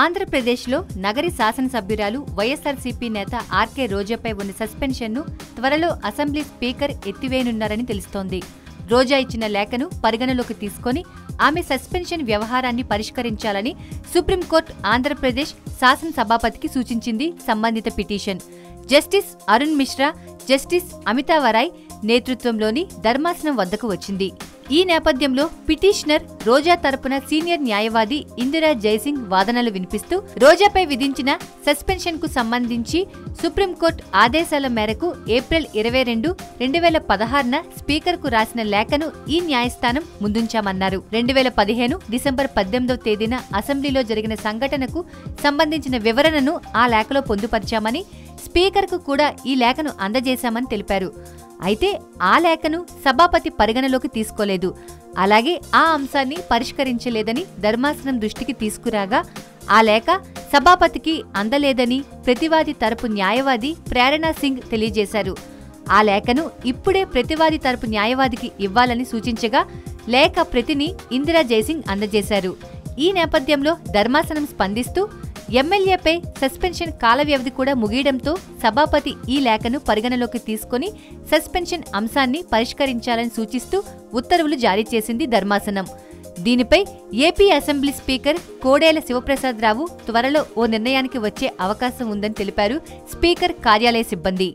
ఆంధ్రప్రదేశ్లో నగరి శాసనసభ్యురాలు వైఎస్ఆర్సీపీ నేత ఆర్కే రోజాపై ఉన్న సస్పెన్షన్ను త్వరలో అసెంబ్లీ స్పీకర్ ఎత్తివేయనున్నారని తెలుస్తోంది. రోజా ఇచ్చిన లేఖను పరిగణలోకి తీసుకొని ఆమె సస్పెన్షన్ వ్యవహారాన్ని పరిష్కరించాలని సుప్రీంకోర్టు ఆంధ్రప్రదేశ్ శాసనసభాపతికి సూచించింది. సంబంధిత petition justice Arun Mishra, justice Amitava Roy నేతృత్వంలోని ధర్మాసనం వద్దకు వచ్చింది. ఈ నేపథ్యంలో పిటిషనర్ రోజా తరపున సీనియర్ న్యాయవాది ఇందిరా జైసింగ్ వాదనలు వినిపిస్తూ రోజాపై విధించిన సస్పెన్షన్ కు సంబంధించి సుప్రీంకోర్టు ఆదేశాల మేరకు ఏప్రిల్ 22, 2016న స్పీకర్ కు రాసిన లేఖను ఈ న్యాయస్థానం ముందుంచామన్నారు. 2015 డిసెంబర్ 18వ తేదీన అసెంబ్లీలో జరిగిన సంఘటనకు సంబంధించిన వివరణను ఆ లేఖలో పొందుపరిచామని, స్పీకర్ కు కూడా ఈ లేఖను అందజేశామని తెలిపారు. అయితే ఆ లేఖను సభాపతి పరిగణలోకి తీసుకోలేదు. అలాగే ఆ అంశాన్ని పరిష్కరించలేదని ధర్మాసనం దృష్టికి తీసుకురాగా ఆ లేఖ సభాపతికి అందలేదని ప్రతివాది తరపు న్యాయవాది ప్రేరణా సింగ్ తెలియజేశారు. ఆ లేఖను ఇప్పుడే ప్రతివాది తరపు న్యాయవాదికి ఇవ్వాలని సూచించగా లేఖ ప్రతిని ఇందిరా జైసింగ్ అందజేశారు. ఈ నేపథ్యంలో ధర్మాసనం స్పందిస్తూ ఎమ్మెల్యేపై సస్పెన్షన్ కాల వ్యవధి కూడా ముగియడంతో సభాపతి ఈ లేఖను పరిగణలోకి తీసుకుని సస్పెన్షన్ అంశాన్ని పరిష్కరించాలని సూచిస్తూ ఉత్తర్వులు జారీ చేసింది ధర్మాసనం. దీనిపై AP assembly speaker Kodela Sivaprasadarao త్వరలో ఓ నిర్ణయానికి వచ్చే అవకాశం ఉందని తెలిపారు స్పీకర్ కార్యాలయ సిబ్బంది.